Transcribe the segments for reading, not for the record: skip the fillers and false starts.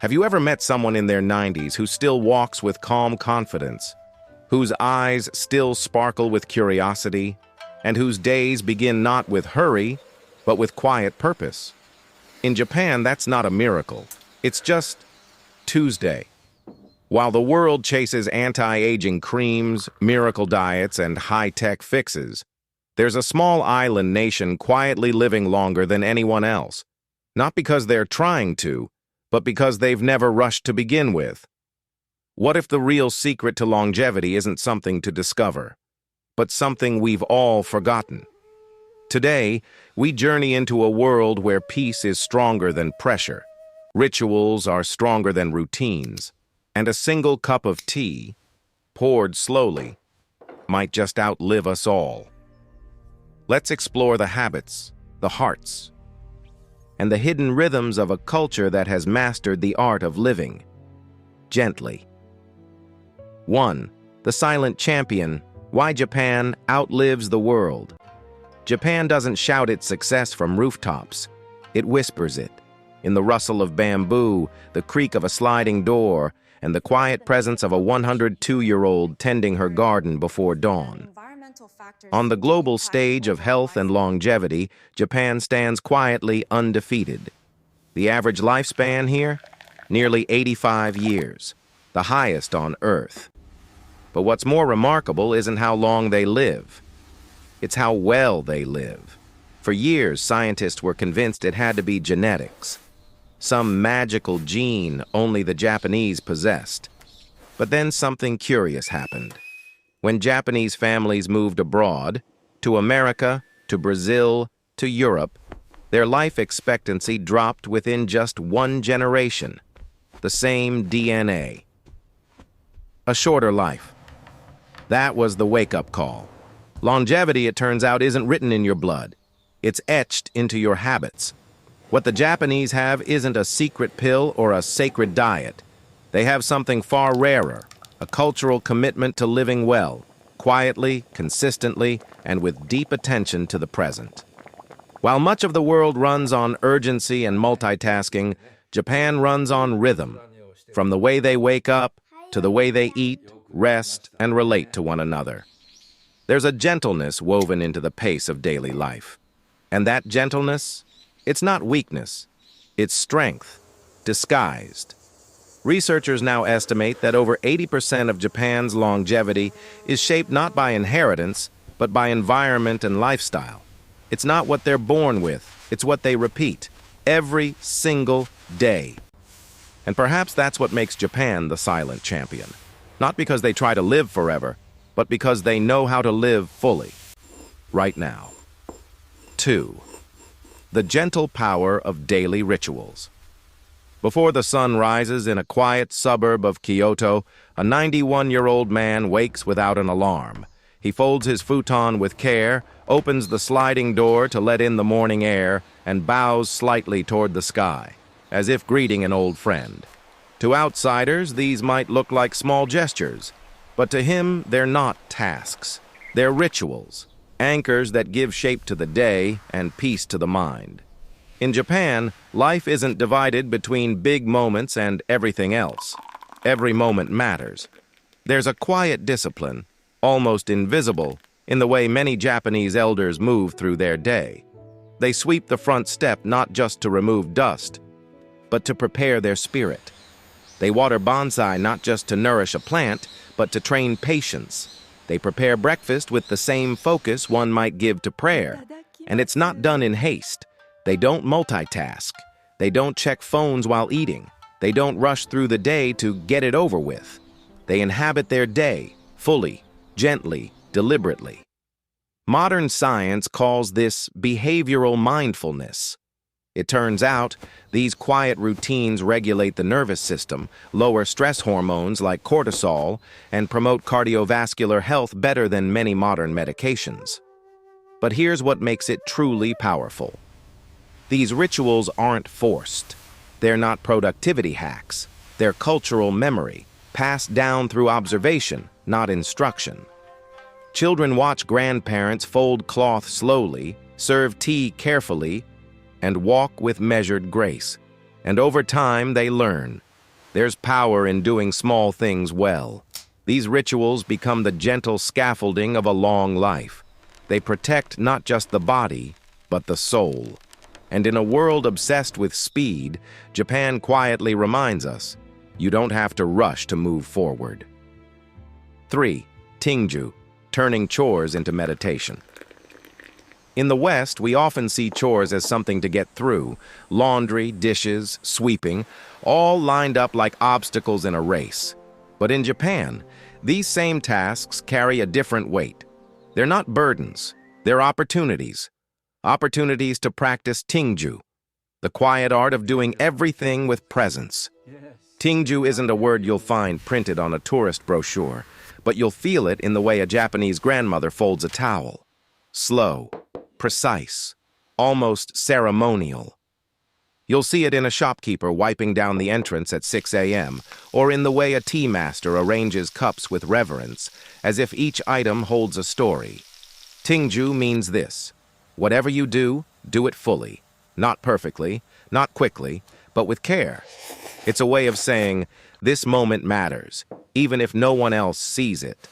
Have you ever met someone in their 90s who still walks with calm confidence, whose eyes still sparkle with curiosity, and whose days begin not with hurry, but with quiet purpose? In Japan, that's not a miracle. It's just Tuesday. While the world chases anti-aging creams, miracle diets, and high-tech fixes, there's a small island nation quietly living longer than anyone else. Not because they're trying to, but because they've never rushed to begin with. What if the real secret to longevity isn't something to discover, but something we've all forgotten? Today, we journey into a world where peace is stronger than pressure, rituals are stronger than routines, and a single cup of tea, poured slowly, might just outlive us all. Let's explore the habits, the hearts, and the hidden rhythms of a culture that has mastered the art of living gently. 1. The silent champion: why Japan outlives the world. Japan doesn't shout its success from rooftops. It whispers it, in the rustle of bamboo, the creak of a sliding door, and the quiet presence of a 102-year-old tending her garden before dawn. On the global stage of health and longevity, Japan stands quietly undefeated. The average lifespan here? Nearly 85 years, the highest on Earth. But what's more remarkable isn't how long they live. It's how well they live. For years, scientists were convinced it had to be genetics, some magical gene only the Japanese possessed. But then something curious happened. When Japanese families moved abroad, to America, to Brazil, to Europe, their life expectancy dropped within just one generation. The same DNA. A shorter life. That was the wake-up call. Longevity, it turns out, isn't written in your blood. It's etched into your habits. What the Japanese have isn't a secret pill or a sacred diet. They have something far rarer, a cultural commitment to living well, quietly, consistently, and with deep attention to the present. While much of the world runs on urgency and multitasking, Japan runs on rhythm, from the way they wake up to the way they eat, rest, and relate to one another. There's a gentleness woven into the pace of daily life. And that gentleness, it's not weakness, it's strength, disguised. Researchers now estimate that over 80% of Japan's longevity is shaped not by inheritance, but by environment and lifestyle. It's not what they're born with, it's what they repeat, every single day. And perhaps that's what makes Japan the silent champion. Not because they try to live forever, but because they know how to live fully, right now. 2. The gentle power of daily rituals. Before the sun rises in a quiet suburb of Kyoto, a 91-year-old man wakes without an alarm. He folds his futon with care, opens the sliding door to let in the morning air, and bows slightly toward the sky, as if greeting an old friend. To outsiders, these might look like small gestures, but to him, they're not tasks. They're rituals, anchors that give shape to the day and peace to the mind. In Japan, life isn't divided between big moments and everything else. Every moment matters. There's a quiet discipline, almost invisible, in the way many Japanese elders move through their day. They sweep the front step not just to remove dust, but to prepare their spirit. They water bonsai not just to nourish a plant, but to train patience. They prepare breakfast with the same focus one might give to prayer. And it's not done in haste. They don't multitask. They don't check phones while eating. They don't rush through the day to get it over with. They inhabit their day, fully, gently, deliberately. Modern science calls this behavioral mindfulness. It turns out, these quiet routines regulate the nervous system, lower stress hormones like cortisol, and promote cardiovascular health better than many modern medications. But here's what makes it truly powerful. These rituals aren't forced. They're not productivity hacks. They're cultural memory, passed down through observation, not instruction. Children watch grandparents fold cloth slowly, serve tea carefully, and walk with measured grace. And over time, they learn. There's power in doing small things well. These rituals become the gentle scaffolding of a long life. They protect not just the body, but the soul. And in a world obsessed with speed, Japan quietly reminds us, you don't have to rush to move forward. 3. Tingju, turning chores into meditation. In the West, we often see chores as something to get through. Laundry, dishes, sweeping, all lined up like obstacles in a race. But in Japan, these same tasks carry a different weight. They're not burdens, they're opportunities. Opportunities to practice Tingju, the quiet art of doing everything with presence. Tingju isn't a word you'll find printed on a tourist brochure, but you'll feel it in the way a Japanese grandmother folds a towel. Slow, precise, almost ceremonial. You'll see it in a shopkeeper wiping down the entrance at 6 a.m., or in the way a tea master arranges cups with reverence, as if each item holds a story. Tingju means this: whatever you do, do it fully. Not perfectly, not quickly, but with care. It's a way of saying, this moment matters, even if no one else sees it.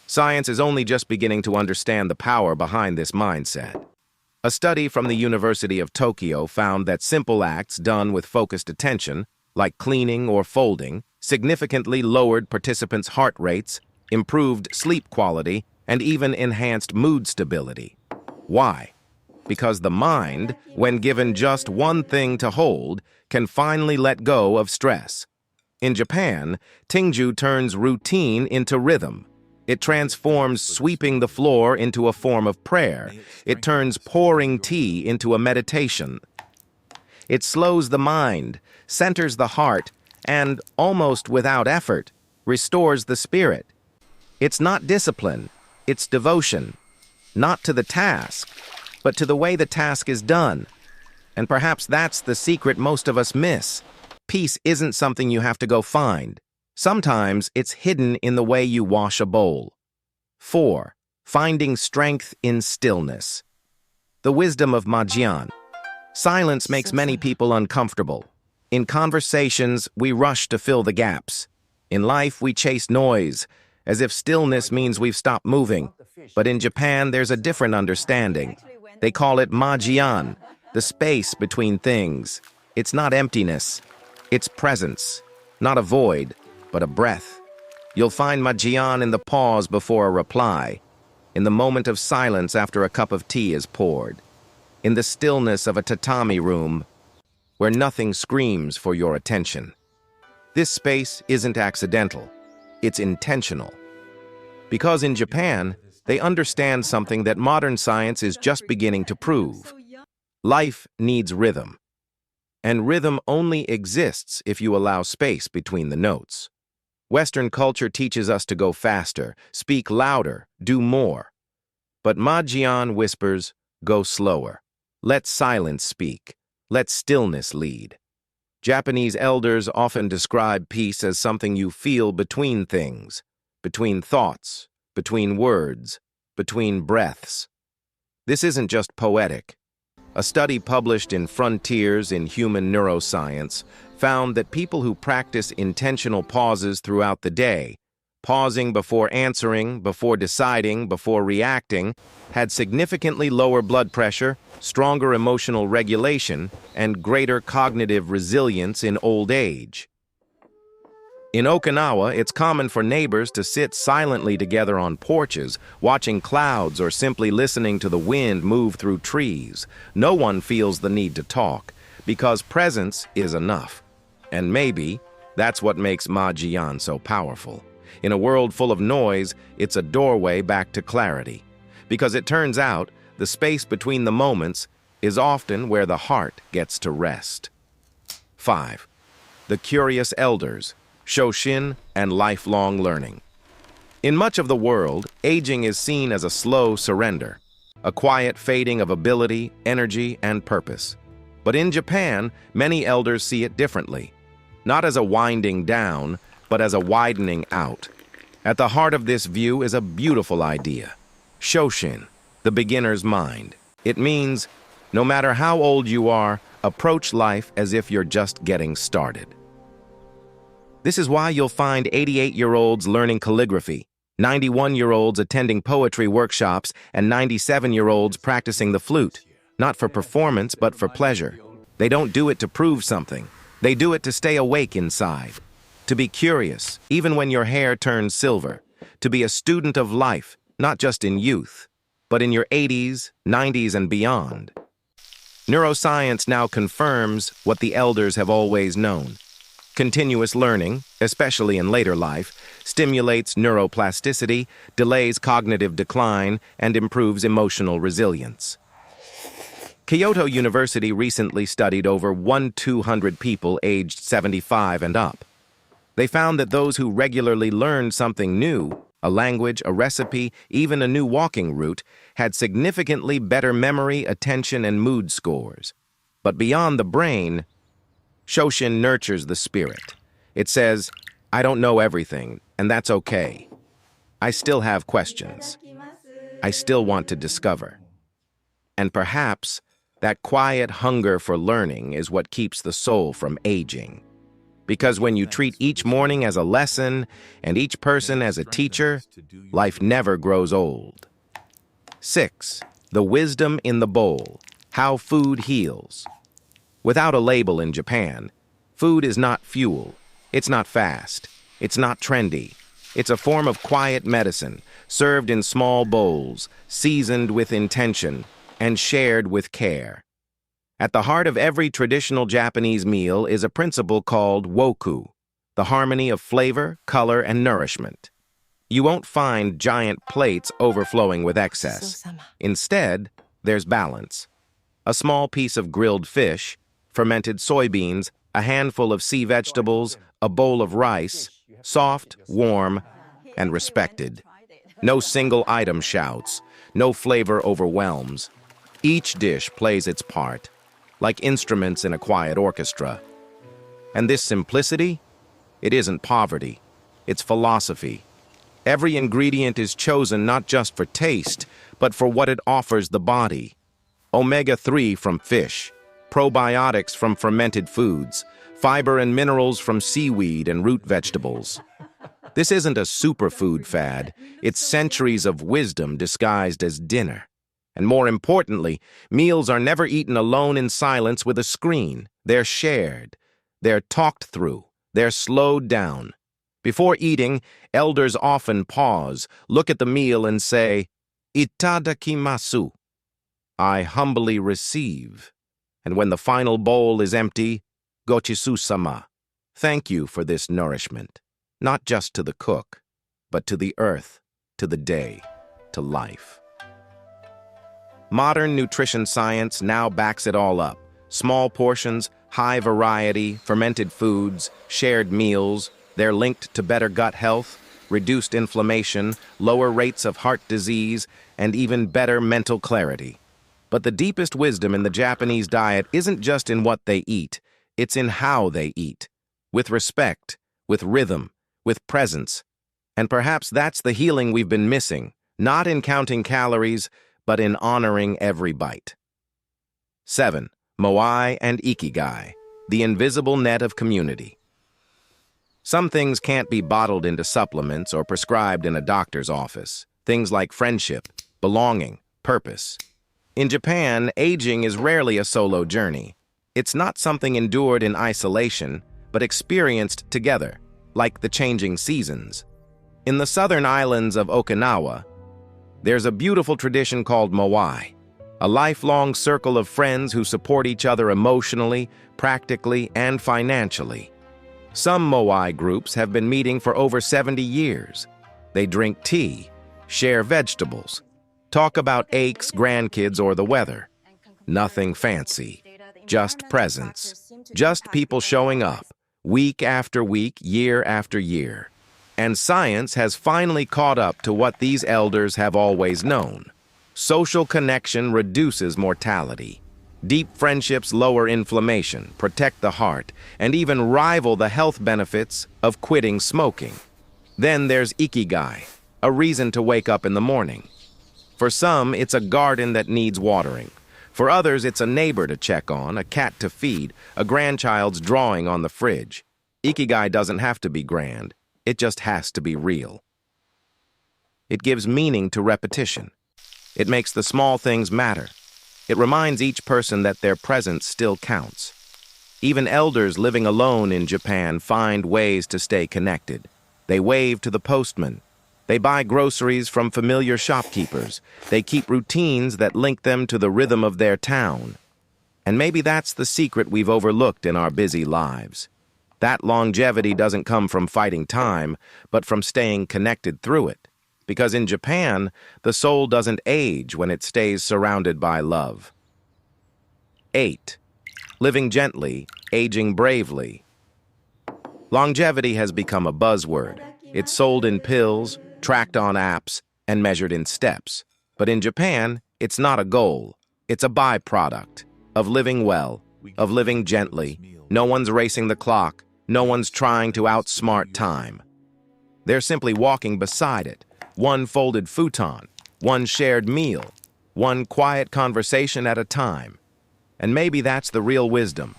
Science is only just beginning to understand the power behind this mindset. A study from the University of Tokyo found that simple acts done with focused attention, like cleaning or folding, significantly lowered participants' heart rates, improved sleep quality, and even enhanced mood stability. Why? Because the mind, when given just one thing to hold, can finally let go of stress. In Japan, Tingju turns routine into rhythm. It transforms sweeping the floor into a form of prayer. It turns pouring tea into a meditation. It slows the mind, centers the heart, and, almost without effort, restores the spirit. It's not discipline, it's devotion. Not to the task, but to the way the task is done. And perhaps that's the secret most of us miss. Peace isn't something you have to go find. Sometimes it's hidden in the way you wash a bowl. 4. Finding strength in stillness. The wisdom of Majan. Silence makes many people uncomfortable. In conversations, we rush to fill the gaps. In life, we chase noise, as if stillness means we've stopped moving. But in Japan, there's a different understanding. They call it Majan, the space between things. It's not emptiness. It's presence, not a void, but a breath. You'll find Majan in the pause before a reply, in the moment of silence after a cup of tea is poured, in the stillness of a tatami room where nothing screams for your attention. This space isn't accidental, it's intentional. Because in Japan, they understand something that modern science is just beginning to prove. Life needs rhythm. And rhythm only exists if you allow space between the notes. Western culture teaches us to go faster, speak louder, do more. But Majan whispers, go slower. Let silence speak. Let stillness lead. Japanese elders often describe peace as something you feel between things, between thoughts, between words, between breaths. This isn't just poetic. A study published in Frontiers in Human Neuroscience found that people who practice intentional pauses throughout the day, pausing before answering, before deciding, before reacting, had significantly lower blood pressure, stronger emotional regulation, and greater cognitive resilience in old age. In Okinawa, it's common for neighbors to sit silently together on porches, watching clouds or simply listening to the wind move through trees. No one feels the need to talk, because presence is enough. And maybe that's what makes Majan so powerful. In a world full of noise, it's a doorway back to clarity. Because it turns out, the space between the moments is often where the heart gets to rest. 5. The curious elders. Shoshin, and lifelong learning. In much of the world, aging is seen as a slow surrender, a quiet fading of ability, energy, and purpose. But in Japan, many elders see it differently, not as a winding down, but as a widening out. At the heart of this view is a beautiful idea. Shoshin, the beginner's mind. It means, no matter how old you are, approach life as if you're just getting started. This is why you'll find 88-year-olds learning calligraphy, 91-year-olds attending poetry workshops, and 97-year-olds practicing the flute, not for performance but for pleasure. They don't do it to prove something. They do it to stay awake inside, to be curious, even when your hair turns silver, to be a student of life, not just in youth, but in your 80s, 90s, and beyond. Neuroscience now confirms what the elders have always known. Continuous learning, especially in later life, stimulates neuroplasticity, delays cognitive decline, and improves emotional resilience. Kyoto University recently studied over 1,200 people aged 75 and up. They found that those who regularly learned something new, a language, a recipe, even a new walking route, had significantly better memory, attention, and mood scores. But beyond the brain, Shoshin nurtures the spirit. It says, I don't know everything, and that's okay. I still have questions. I still want to discover. And perhaps that quiet hunger for learning is what keeps the soul from aging. Because when you treat each morning as a lesson and each person as a teacher, life never grows old. 6. The wisdom in the bowl. How food heals. Without a label in Japan, food is not fuel. It's not fast. It's not trendy. It's a form of quiet medicine, served in small bowls, seasoned with intention, and shared with care. At the heart of every traditional Japanese meal is a principle called woku, the harmony of flavor, color, and nourishment. You won't find giant plates overflowing with excess. Instead, there's balance. A small piece of grilled fish, fermented soybeans, a handful of sea vegetables, a bowl of rice, soft, warm, and respected. No single item shouts, no flavor overwhelms. Each dish plays its part, like instruments in a quiet orchestra. And this simplicity, it isn't poverty, it's philosophy. Every ingredient is chosen not just for taste, but for what it offers the body. Omega-3 from fish, probiotics from fermented foods, fiber and minerals from seaweed and root vegetables. This isn't a superfood fad, it's centuries of wisdom disguised as dinner. And more importantly, meals are never eaten alone in silence with a screen. They're shared. They're talked through. They're slowed down. Before eating, elders often pause, look at the meal and say, "Itadakimasu." I humbly receive. And when the final bowl is empty, "Gochisu-sama." Thank you for this nourishment, not just to the cook, but to the earth, to the day, to life. Modern nutrition science now backs it all up. Small portions, high variety, fermented foods, shared meals, they're linked to better gut health, reduced inflammation, lower rates of heart disease, and even better mental clarity. But the deepest wisdom in the Japanese diet isn't just in what they eat, it's in how they eat. With respect, with rhythm, with presence. And perhaps that's the healing we've been missing, not in counting calories, but in honoring every bite. 7. Moai and Ikigai, the invisible net of community. Some things can't be bottled into supplements or prescribed in a doctor's office. Things like friendship, belonging, purpose. In Japan, aging is rarely a solo journey. It's not something endured in isolation, but experienced together, like the changing seasons. In the southern islands of Okinawa, there's a beautiful tradition called moai, a lifelong circle of friends who support each other emotionally, practically, and financially. Some moai groups have been meeting for over 70 years. They drink tea, share vegetables, talk about aches, grandkids, or the weather. Nothing fancy, just presence, just people showing up, week after week, year after year. And science has finally caught up to what these elders have always known. Social connection reduces mortality. Deep friendships lower inflammation, protect the heart, and even rival the health benefits of quitting smoking. Then there's Ikigai, a reason to wake up in the morning. For some, it's a garden that needs watering. For others, it's a neighbor to check on, a cat to feed, a grandchild's drawing on the fridge. Ikigai doesn't have to be grand. It just has to be real. It gives meaning to repetition. It makes the small things matter. It reminds each person that their presence still counts. Even elders living alone in Japan find ways to stay connected. They wave to the postman. They buy groceries from familiar shopkeepers. They keep routines that link them to the rhythm of their town. And maybe that's the secret we've overlooked in our busy lives. That longevity doesn't come from fighting time, but from staying connected through it. Because in Japan, the soul doesn't age when it stays surrounded by love. 8. Living gently, aging bravely. Longevity has become a buzzword. It's sold in pills, tracked on apps, and measured in steps. But in Japan, it's not a goal. It's a byproduct of living well, of living gently. No one's racing the clock. No one's trying to outsmart time. They're simply walking beside it. One folded futon, one shared meal, one quiet conversation at a time. And maybe that's the real wisdom,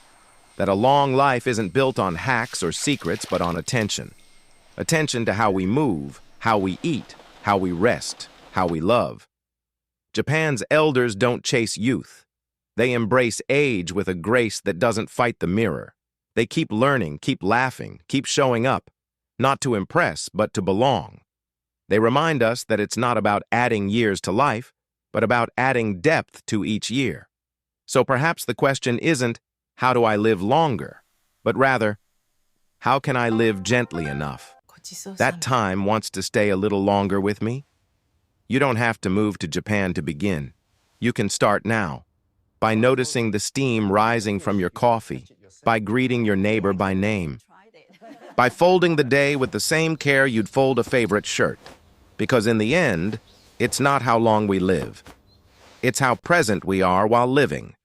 that a long life isn't built on hacks or secrets, but on attention. Attention to how we move, how we eat, how we rest, how we love. Japan's elders don't chase youth. They embrace age with a grace that doesn't fight the mirror. They keep learning, keep laughing, keep showing up, not to impress, but to belong. They remind us that it's not about adding years to life, but about adding depth to each year. So perhaps the question isn't, how do I live longer? But rather, how can I live gently enough? That time wants to stay a little longer with me? You don't have to move to Japan to begin. You can start now, by noticing the steam rising from your coffee, by greeting your neighbor by name, by folding the day with the same care you'd fold a favorite shirt. Because in the end, it's not how long we live. It's how present we are while living.